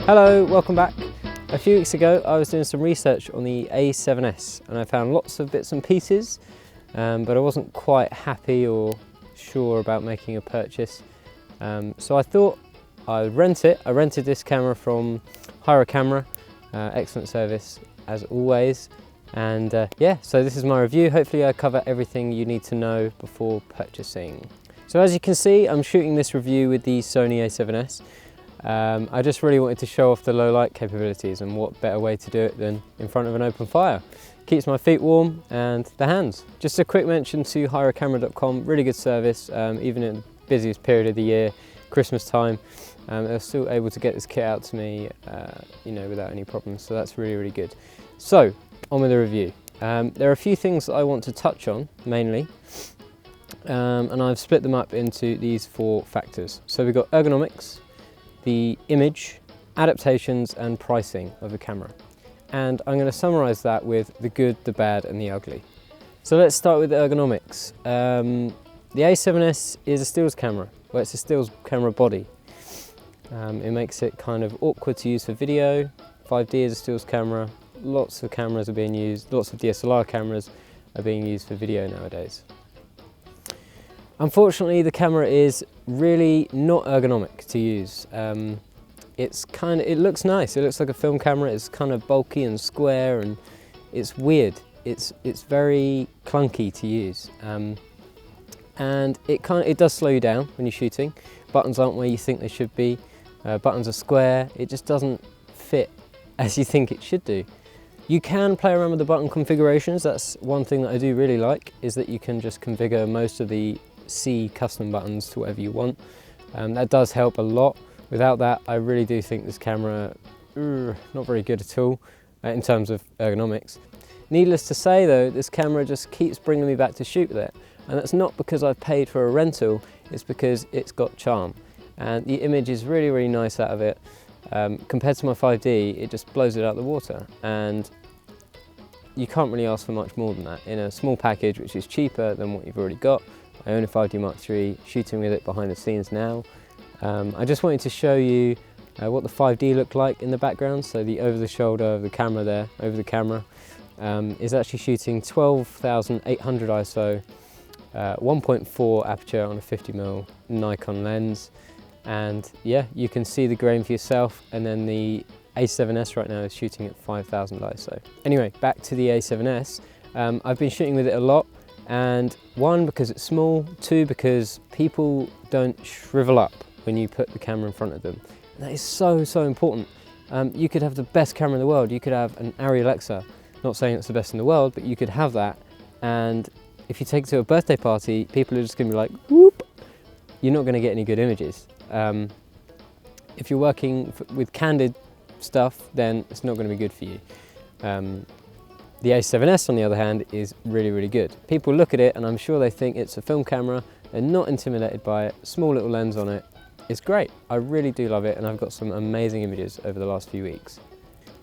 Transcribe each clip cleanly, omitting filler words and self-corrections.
Hello, welcome back. A few weeks ago I was doing some research on the A7S and I found lots of bits and pieces, but I wasn't quite happy or sure about making a purchase. So I thought I'd rent it. I rented this camera from Hire a Camera, excellent service as always. And yeah, so this is my review. Hopefully I cover everything you need to know before purchasing. So as you can see, I'm shooting this review with the Sony A7S. I just really wanted to show off the low light capabilities, and what better way to do it than in front of an open fire. Keeps my feet warm and the hands. Just a quick mention to hireacamera.com, really good service, even in the busiest period of the year, Christmas time. They're still able to get this kit out to me without any problems, so that's really, really good. So, on with the review. There are a few things that I want to touch on, mainly, and I've split them up into these 4 factors. So we've got ergonomics, the image, adaptations and pricing of the camera. And I'm going to summarise that with the good, the bad and the ugly. So let's start with ergonomics. The A7S is a stills camera. Well, it's a stills camera body. It makes it kind of awkward to use for video. 5D is a stills camera. Lots of cameras are being used, lots of DSLR cameras are being used for video nowadays. Unfortunately, the camera is really not ergonomic to use. It looks nice, it looks like a film camera, it's kind of bulky and square and it's weird. It's very clunky to use. And it does slow you down when you're shooting. Buttons aren't where you think they should be. Buttons are square, it just doesn't fit as you think it should do. You can play around with the button configurations. That's one thing that I do really like, is that you can just configure most of the C custom buttons to whatever you want. That does help a lot. Without that, I really do think this camera, not very good at all in terms of ergonomics. Needless to say though, this camera just keeps bringing me back to shoot with it. And that's not because I've paid for a rental, it's because it's got charm. And the image is really, really nice out of it. Compared to my 5D, it just blows it out of the water. And you can't really ask for much more than that in a small package, which is cheaper than what you've already got. I own a 5D Mark III, shooting with it behind the scenes now. I just wanted to show you what the 5D looked like in the background. So the over the shoulder of the camera there, over the camera, is actually shooting 12,800 ISO, 1.4 aperture on a 50mm Nikon lens. And yeah, you can see the grain for yourself, and then the A7S right now is shooting at 5,000 ISO. Anyway, back to the A7S. I've been shooting with it a lot, and 1, because it's small, 2, because people don't shrivel up when you put the camera in front of them. And that is so, so important. You could have the best camera in the world, you could have an Arri Alexa, not saying it's the best in the world, but you could have that, and if you take it to a birthday party, people are just going to be like, whoop, you're not going to get any good images. If you're working with candid stuff, then it's not going to be good for you. The A7S, on the other hand, is really, really good. People look at it and I'm sure they think it's a film camera. They're not intimidated by it. Small little lens on it. It's great. I really do love it, and I've got some amazing images over the last few weeks.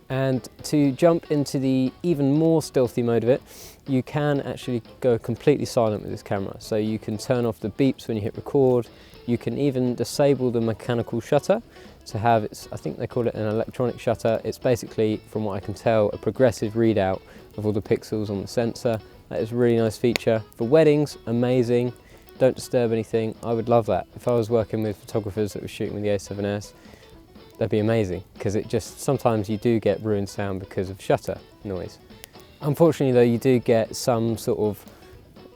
And to jump into the even more stealthy mode of it, you can actually go completely silent with this camera. So you can turn off the beeps when you hit record. You can even disable the mechanical shutter to have, I think they call it an electronic shutter. It's basically, from what I can tell, a progressive readout of all the pixels on the sensor. That is a really nice feature. For weddings, amazing. Don't disturb anything. I would love that. If I was working with photographers that were shooting with the A7S, that'd be amazing, because it just, sometimes you do get ruined sound because of shutter noise. Unfortunately though, you do get some sort of,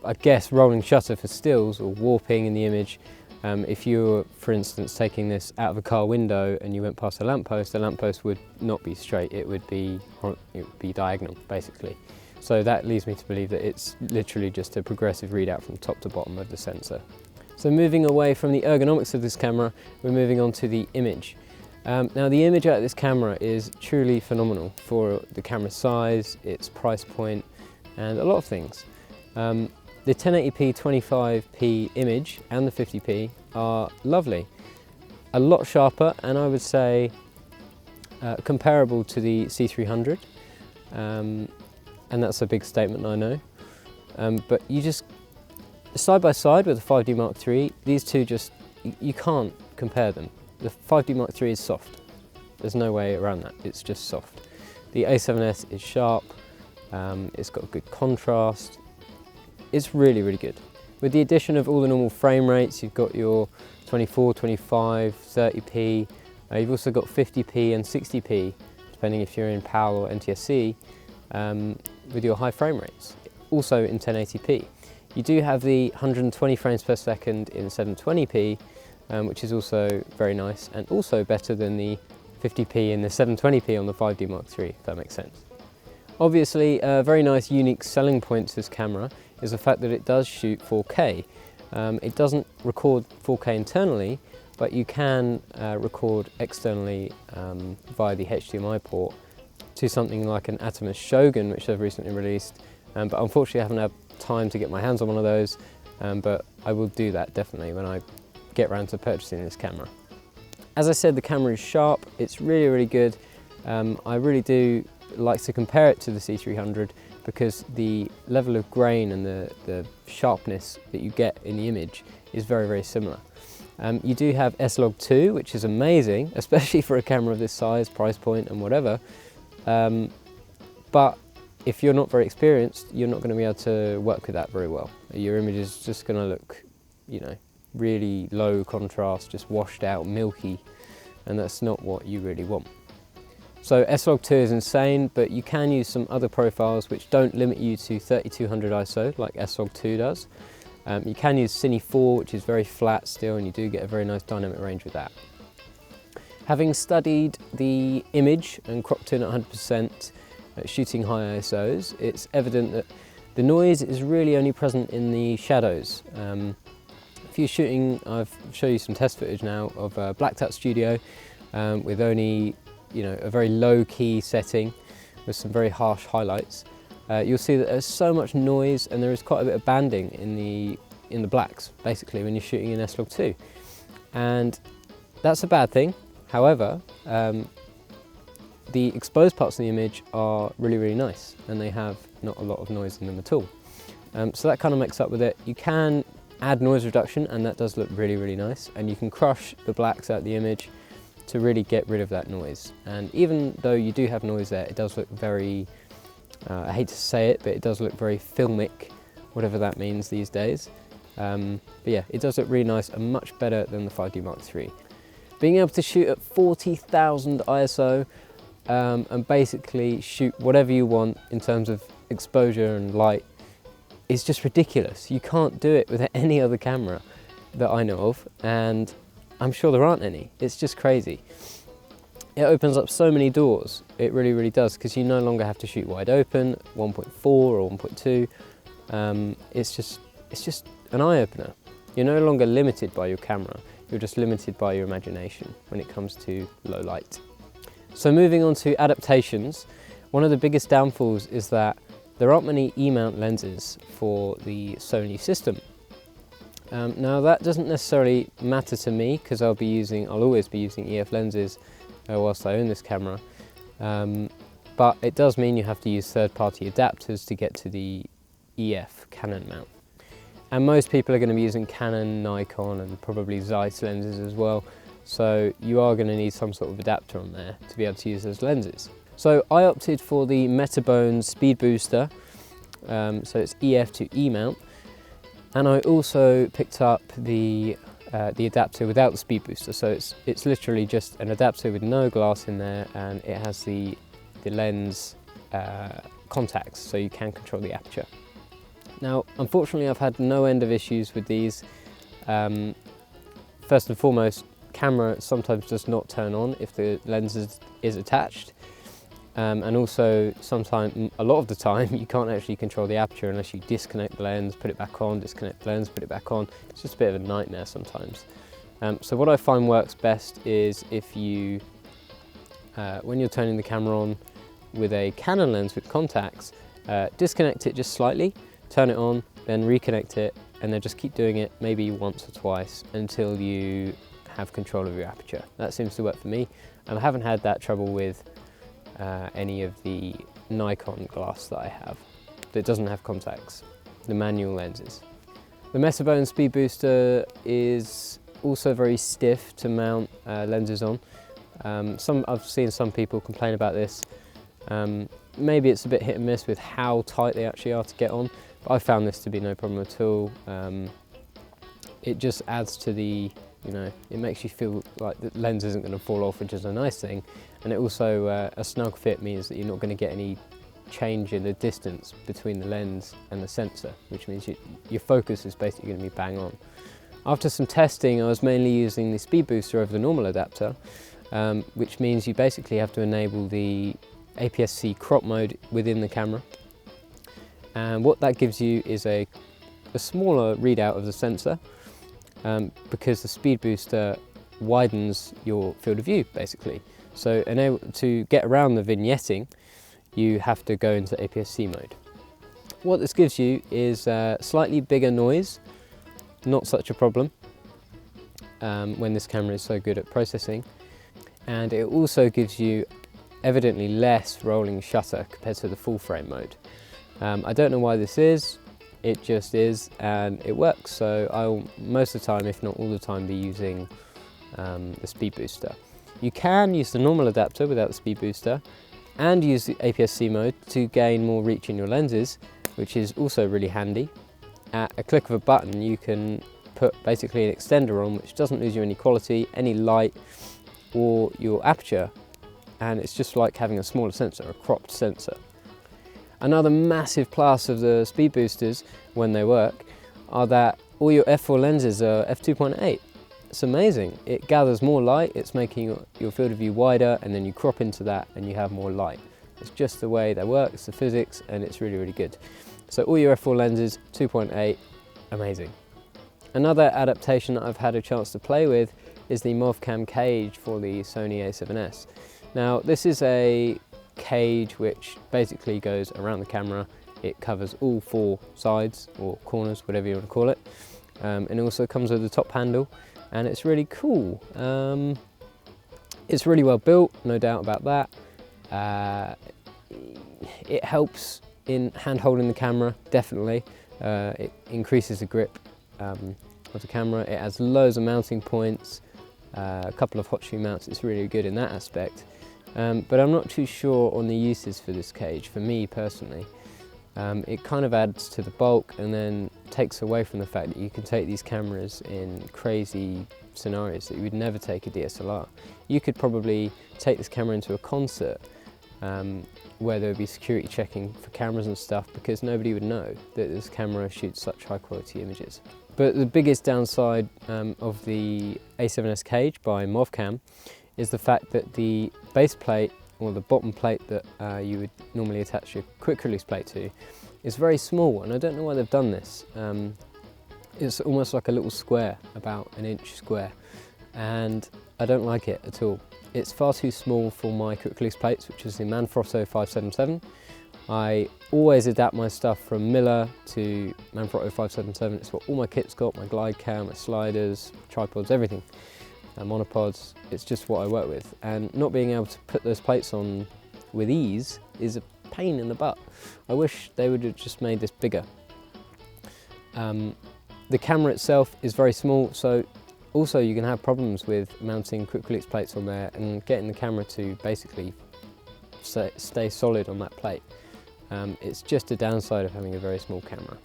I guess, rolling shutter for stills or warping in the image. If you were, for instance, taking this out of a car window and you went past a lamppost, the lamppost would not be straight, it would be diagonal, basically. So that leads me to believe that it's literally just a progressive readout from top to bottom of the sensor. So moving away from the ergonomics of this camera, we're moving on to the image. Now the image out of this camera is truly phenomenal for the camera size, its price point, and a lot of things. The 1080p 25p image and the 50p are lovely. A lot sharper, and I would say comparable to the C300. And that's a big statement, I know. But you just, side by side with the 5D Mark III, these two just, you can't compare them. The 5D Mark III is soft. There's no way around that, it's just soft. The A7S is sharp, it's got good contrast, it's really, really good. With the addition of all the normal frame rates, you've got your 24, 25, 30p, you've also got 50p and 60p, depending if you're in PAL or NTSC, with your high frame rates. Also in 1080p. You do have the 120 frames per second in 720p, which is also very nice, and also better than the 50p and the 720p on the 5D Mark III, if that makes sense. Obviously, a very nice unique selling point to this camera is the fact that it does shoot 4K. It doesn't record 4K internally, but you can record externally via the HDMI port to something like an Atomos Shogun, which they've recently released. But unfortunately I haven't had time to get my hands on one of those, but I will do that definitely when I get around to purchasing this camera. As I said, the camera is sharp, it's really, really good. I really do like to compare it to the C300 because the level of grain and the sharpness that you get in the image is very, very similar. You do have S-Log2, which is amazing, especially for a camera of this size, price point and whatever. But if you're not very experienced, you're not going to be able to work with that very well. Your image is just going to look, you know, really low contrast, just washed out, milky, and that's not what you really want. So S-Log2 is insane, but you can use some other profiles which don't limit you to 3200 ISO like S-Log2 does. You can use Cine 4, which is very flat still, and you do get a very nice dynamic range with that. Having studied the image and cropped in at 100%, shooting high ISOs, it's evident that the noise is really only present in the shadows. If you're shooting, I've shown you some test footage now of a blacked out studio with only, you know, a very low key setting with some very harsh highlights. You'll see that there's so much noise and there is quite a bit of banding in the blacks, basically, when you're shooting in S-Log2. And that's a bad thing. However, the exposed parts of the image are really, really nice and they have not a lot of noise in them at all. So that kind of makes up with it. You can add noise reduction and that does look really, really nice, and you can crush the blacks out of the image to really get rid of that noise. And even though you do have noise there, it does look very, I hate to say it, but it does look very filmic, whatever that means these days. But yeah, it does look really nice and much better than the 5D Mark III. Being able to shoot at 40,000 ISO and basically shoot whatever you want in terms of exposure and light is just ridiculous. You can't do it with any other camera that I know of, and I'm sure there aren't any. It's just crazy. It opens up so many doors, it really, really does, because you no longer have to shoot wide open, 1.4 or 1.2. It's just an eye-opener. You're no longer limited by your camera, you're just limited by your imagination when it comes to low light. So moving on to adaptations, one of the biggest downfalls is that there aren't many E-mount lenses for the Sony system. Now that doesn't necessarily matter to me because I'll always be using EF lenses whilst I own this camera, but it does mean you have to use third-party adapters to get to the EF Canon mount. And most people are going to be using Canon, Nikon and probably Zeiss lenses as well, so you are going to need some sort of adapter on there to be able to use those lenses. So I opted for the Metabone Speed Booster, so it's EF to E mount, and I also picked up the adapter without the speed booster, so it's literally just an adapter with no glass in there, and it has the lens contacts, so you can control the aperture. Now, unfortunately, I've had no end of issues with these. First and foremost, camera sometimes does not turn on if the lens is attached, and also sometimes, a lot of the time, you can't actually control the aperture unless you disconnect the lens, put it back on, disconnect the lens, put it back on. It's just a bit of a nightmare sometimes. So what I find works best is if you, when you're turning the camera on with a Canon lens with contacts, disconnect it just slightly, turn it on, then reconnect it, and then just keep doing it maybe once or twice until you have control of your aperture. That seems to work for me, and I haven't had that trouble with any of the Nikon glass that I have that doesn't have contacts, the manual lenses. The Metabone Speed Booster is also very stiff to mount lenses on. I've seen some people complain about this. Maybe it's a bit hit and miss with how tight they actually are to get on, but I found this to be no problem at all. It just adds to the, it makes you feel like the lens isn't going to fall off, which is a nice thing. And it also, a snug fit means that you're not going to get any change in the distance between the lens and the sensor, which means your focus is basically going to be bang on. After some testing, I was mainly using the speed booster over the normal adapter, which means you basically have to enable the APS-C crop mode within the camera. And what that gives you is a smaller readout of the sensor, because the speed booster widens your field of view, basically. So to get around the vignetting, you have to go into APS-C mode. What this gives you is slightly bigger noise, not such a problem when this camera is so good at processing. And it also gives you evidently less rolling shutter compared to the full frame mode. I don't know why this is, it just is, and it works. So I'll most of the time, if not all the time, be using the speed booster. You can use the normal adapter without the speed booster and use the APS-C mode to gain more reach in your lenses, which is also really handy. At a click of a button, you can put basically an extender on which doesn't lose you any quality, any light, or your aperture, and it's just like having a smaller sensor, a cropped sensor. Another massive plus of the speed boosters, when they work, are that all your f4 lenses are f2.8. It's amazing. It gathers more light, it's making your field of view wider, and then you crop into that and you have more light. It's just the way they work, it's the physics, and it's really, really good. So all your f4 lenses, 2.8, amazing. Another adaptation that I've had a chance to play with is the MovCam cage for the Sony A7S. Now, this is a cage which basically goes around the camera. It covers all four sides or corners, whatever you want to call it. And it also comes with a top handle, and it's really cool. It's really well built, no doubt about that. It helps in hand holding the camera, definitely. It increases the grip of the camera. It has loads of mounting points, a couple of hot shoe mounts. It's really good in that aspect. But I'm not too sure on the uses for this cage, for me personally. It kind of adds to the bulk and then takes away from the fact that you can take these cameras in crazy scenarios that you would never take a DSLR. You could probably take this camera into a concert where there would be security checking for cameras and stuff, because nobody would know that this camera shoots such high quality images. But the biggest downside of the A7S cage by MovCam is the fact that the base plate, or the bottom plate that you would normally attach your quick release plate to, is very small, and I don't know why they've done this. It's almost like a little square, about an inch square, and I don't like it at all. It's far too small for my quick release plates, which is the Manfrotto 577. I always adapt my stuff from Miller to Manfrotto 577. It's what all my kit's got, my glide cam, my sliders, tripods, everything. Monopods, it's just what I work with, and not being able to put those plates on with ease is a pain in the butt. I wish they would have just made this bigger. The camera itself is very small, so also you can have problems with mounting quick release plates on there and getting the camera to basically stay solid on that plate. It's just a downside of having a very small camera.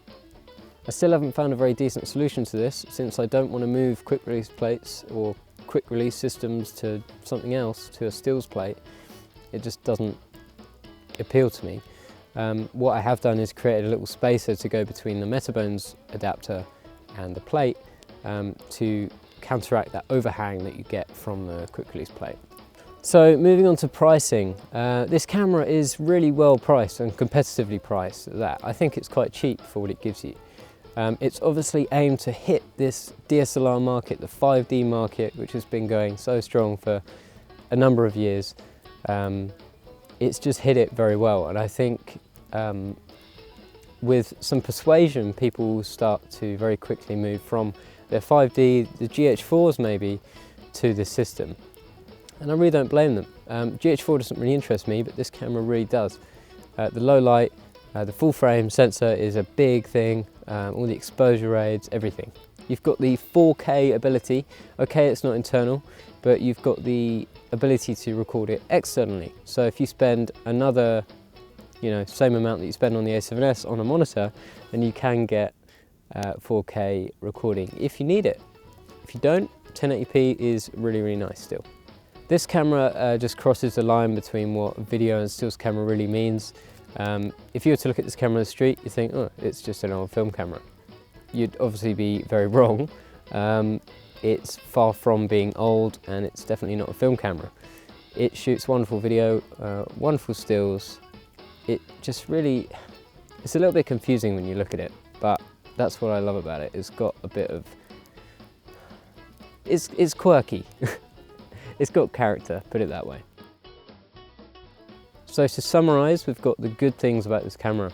I still haven't found a very decent solution to this, since I don't want to move quick release plates or quick release systems to something else, to a stills plate. It just doesn't appeal to me. What I have done is created a little spacer to go between the Metabones adapter and the plate to counteract that overhang that you get from the quick release plate. So moving on to pricing, this camera is really well priced and competitively priced at that. I think it's quite cheap for what it gives you. It's obviously aimed to hit this DSLR market, the 5D market, which has been going so strong for a number of years. It's just hit it very well, and I think with some persuasion, people will start to very quickly move from their 5D, the GH4s maybe, to this system. And I really don't blame them. GH4 doesn't really interest me, but this camera really does. The low light, the full frame sensor is a big thing, all the exposure aids, everything. You've got the 4K ability. Okay, it's not internal, but you've got the ability to record it externally. So if you spend another, same amount that you spend on the A7S on a monitor, then you can get 4K recording if you need it. If you don't, 1080p is really, really nice still. This camera just crosses the line between what video and stills camera really means. If you were to look at this camera on the street, you think, oh, it's just an old film camera. You'd obviously be very wrong. It's far from being old, and it's definitely not a film camera. It shoots wonderful video, wonderful stills. It just really, it's a little bit confusing when you look at it, but that's what I love about it. It's got a bit of, it's quirky. It's got character, put it that way. So to summarise, we've got the good things about this camera.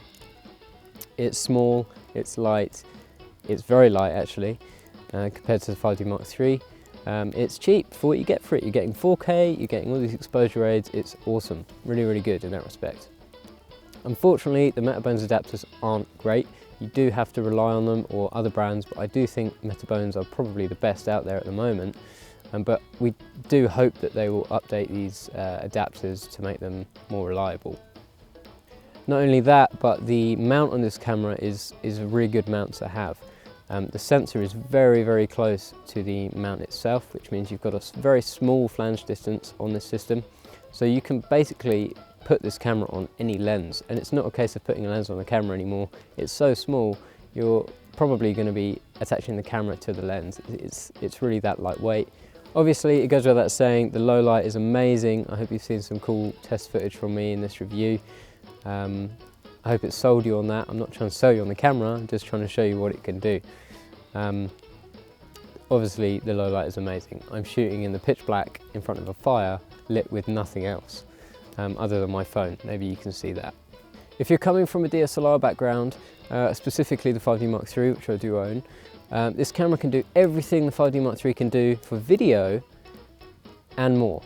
It's small, it's light, it's very light actually, compared to the 5D Mark III. It's cheap for what you get for it. You're getting 4K, you're getting all these exposure aids. It's awesome, really, really good in that respect. Unfortunately, the Metabones adapters aren't great. You do have to rely on them or other brands, but I do think Metabones are probably the best out there at the moment. But we do hope that they will update these adapters to make them more reliable. Not only that, but the mount on this camera is a really good mount to have. The sensor is very, very close to the mount itself, which means you've got a very small flange distance on this system. So you can basically put this camera on any lens, and it's not a case of putting a lens on the camera anymore. It's so small, you're probably going to be attaching the camera to the lens. It's really that lightweight. Obviously, it goes without saying, the low light is amazing. I hope you've seen some cool test footage from me in this review. I hope it sold you on that. I'm not trying to sell you on the camera, I'm just trying to show you what it can do. Obviously, the low light is amazing. I'm shooting in the pitch black in front of a fire, lit with nothing else, other than my phone. Maybe you can see that. If you're coming from a DSLR background, specifically the 5D Mark III, which I do own, this camera can do everything the 5D Mark III can do for video and more.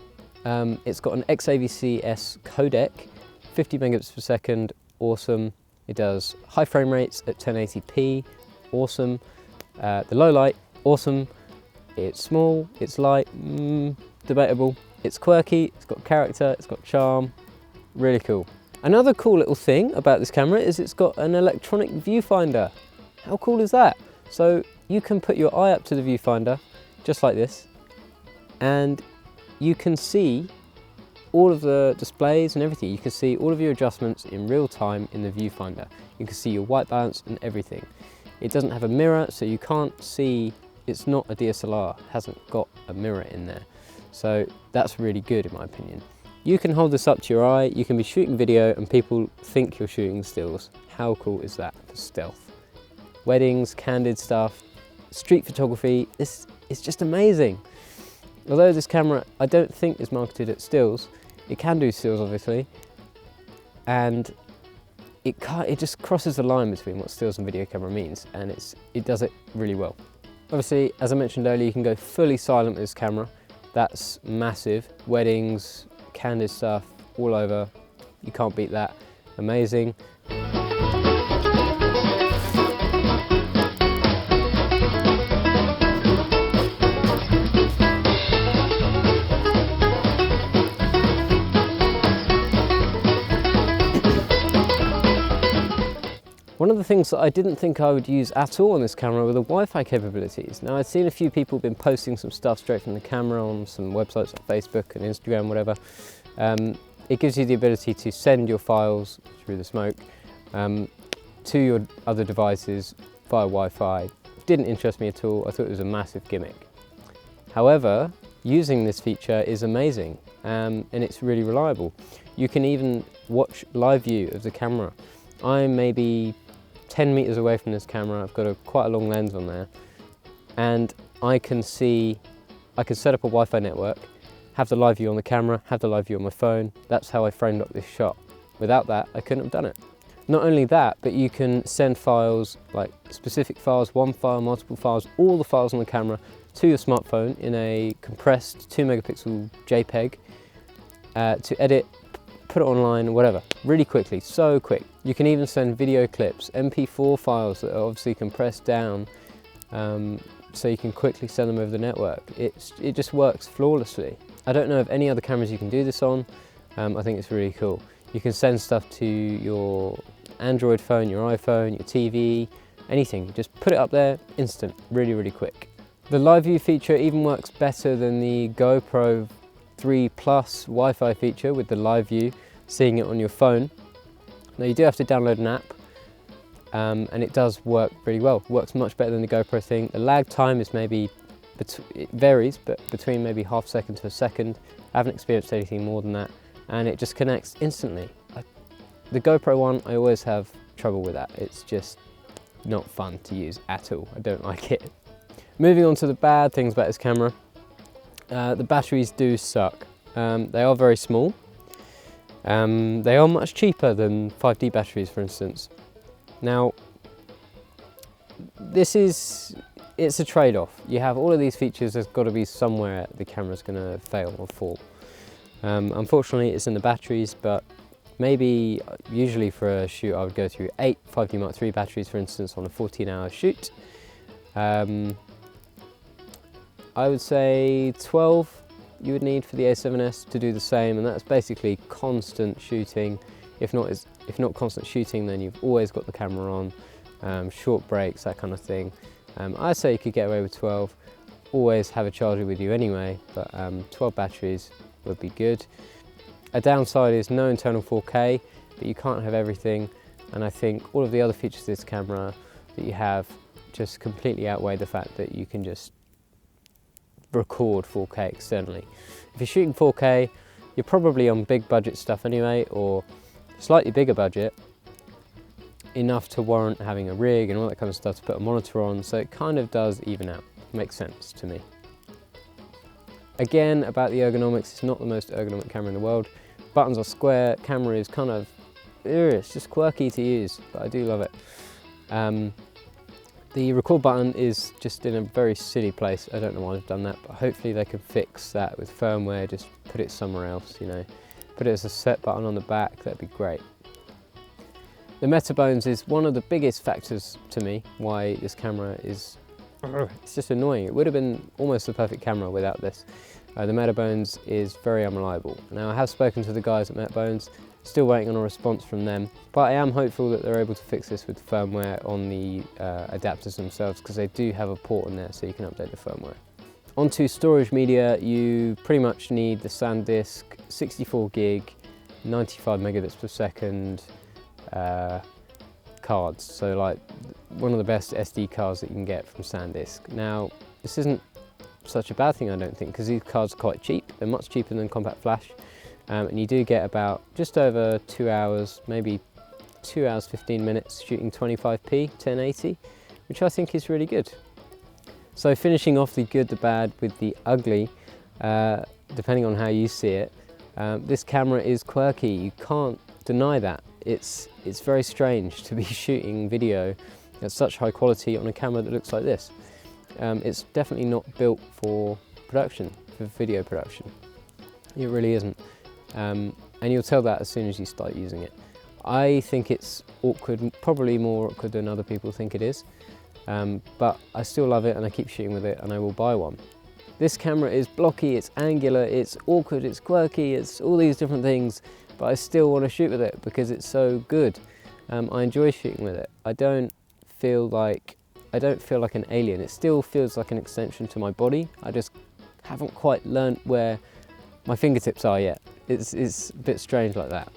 It's got an XAVC-S codec, 50 megabits per second, awesome. It does high frame rates at 1080p, awesome. The low light, awesome. It's small, it's light, debatable. It's quirky, it's got character, it's got charm, really cool. Another cool little thing about this camera is it's got an electronic viewfinder. How cool is that? So you can put your eye up to the viewfinder, just like this, and you can see all of the displays and everything. You can see all of your adjustments in real time in the viewfinder. You can see your white balance and everything. It doesn't have a mirror, so you can't see, it's not a DSLR, it hasn't got a mirror in there. So that's really good in my opinion. You can hold this up to your eye, you can be shooting video and people think you're shooting stills. How cool is that for stealth? Weddings, candid stuff, street photography, it's just amazing. Although this camera I don't think is marketed at stills, it can do stills obviously, and it just crosses the line between what stills and video camera means, and it does it really well. Obviously, as I mentioned earlier, you can go fully silent with this camera. That's massive. Weddings, candid stuff, all over. You can't beat that. Amazing. One of the things that I didn't think I would use at all on this camera were the Wi-Fi capabilities. Now, I'd seen a few people been posting some stuff straight from the camera on some websites like Facebook and Instagram, whatever. It gives you the ability to send your files through the smoke to your other devices via Wi-Fi. It didn't interest me at all. I thought it was a massive gimmick. However, using this feature is amazing and it's really reliable. You can even watch live view of the camera. I'm maybe 10 meters away from this camera. I've got quite a long lens on there, and I can set up a Wi-Fi network, have the live view on the camera, have the live view on my phone. That's how I framed up this shot. Without that, I couldn't have done it. Not only that, but you can send files, like specific files, one file, multiple files, all the files on the camera to your smartphone in a compressed 2 megapixel JPEG to edit, put it online, whatever, really quickly, so quick. You can even send video clips, MP4 files that are obviously compressed down, so you can quickly send them over the network. It just works flawlessly. I don't know of any other cameras you can do this on. I think it's really cool. You can send stuff to your Android phone, your iPhone, your TV, anything. Just put it up there, instant, really, really quick. The live view feature even works better than the GoPro 3 Plus Wi-Fi feature with the live view, seeing it on your phone. Now you do have to download an app, and it does work really well. It works much better than the GoPro thing. The lag time is maybe, it varies, but between maybe half a second to a second. I haven't experienced anything more than that, and it just connects instantly. The GoPro one, I always have trouble with that. It's just not fun to use at all. I don't like it. Moving on to the bad things about this camera. The batteries do suck. They are very small. They are much cheaper than 5D batteries, for instance. Now, it's a trade-off. You have all of these features, there's got to be somewhere the camera's going to fail or fall. Unfortunately, it's in the batteries, but maybe, usually for a shoot, I would go through 8 5D Mark III batteries, for instance, on a 14-hour shoot. I would say 12 you would need for the A7S to do the same, and that's basically constant shooting. If not constant shooting, then you've always got the camera on, short breaks, that kind of thing. I'd say you could get away with 12. Always have a charger with you anyway, but 12 batteries would be good. A downside is no internal 4K, but you can't have everything, and I think all of the other features of this camera that you have just completely outweigh the fact that you can just record 4K externally. If you're shooting 4K, you're probably on big budget stuff anyway, or slightly bigger budget, enough to warrant having a rig and all that kind of stuff to put a monitor on, so it kind of does even out. Makes sense to me. Again, about the ergonomics, it's not the most ergonomic camera in the world. Buttons are square, camera is kind of, it's just quirky to use, but I do love it. The record button is just in a very silly place. I don't know why they've done that, but hopefully they can fix that with firmware, just put it somewhere else, you know. Put it as a set button on the back, that'd be great. The meta bones is one of the biggest factors to me why this camera is, it's just annoying. It would have been almost the perfect camera without this. The meta bones is very unreliable. Now I have spoken to the guys at MetaBones, still waiting on a response from them, but I am hopeful that they're able to fix this with firmware on the adapters themselves, because they do have a port in there so you can update the firmware. Onto storage media, you pretty much need the SanDisk 64 gig, 95 megabits per second cards. So like one of the best SD cards that you can get from SanDisk. Now, this isn't such a bad thing, I don't think, because these cards are quite cheap. They're much cheaper than Compact Flash. And you do get about just over 2 hours, maybe 2 hours 15 minutes shooting 25p 1080, which I think is really good. So finishing off the good, the bad with the ugly, depending on how you see it, this camera is quirky. You can't deny that. It's very strange to be shooting video at such high quality on a camera that looks like this. It's definitely not built for production, for video production. It really isn't. And you'll tell that as soon as you start using it. I think it's awkward, probably more awkward than other people think it is, but I still love it and I keep shooting with it and I will buy one. This camera is blocky, it's angular, it's awkward, it's quirky, it's all these different things, but I still want to shoot with it because it's so good. I enjoy shooting with it. I don't feel like an alien. It still feels like an extension to my body. I just haven't quite learnt where my fingertips are yet. It's a bit strange like that.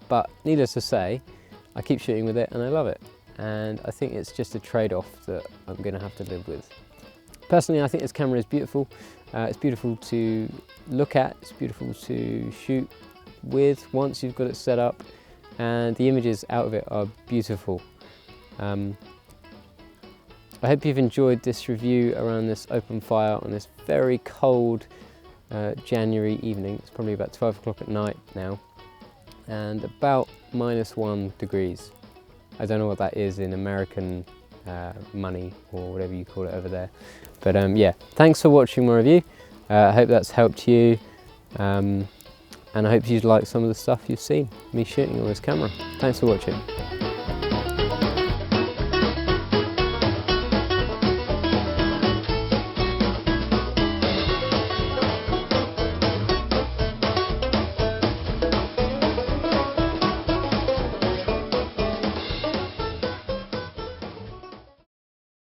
But needless to say, I keep shooting with it and I love it. And I think it's just a trade-off that I'm going to have to live with. Personally, I think this camera is beautiful. It's beautiful to look at, it's beautiful to shoot with once you've got it set up, and the images out of it are beautiful. I hope you've enjoyed this review around this open fire on this very cold January evening. It's probably about 12 o'clock at night now and about -1 degrees. I don't know what that is in American money or whatever you call it over there, but yeah, thanks for watching my review. I hope that's helped you, and I hope you like some of the stuff you've seen me shooting on this camera. Thanks for watching.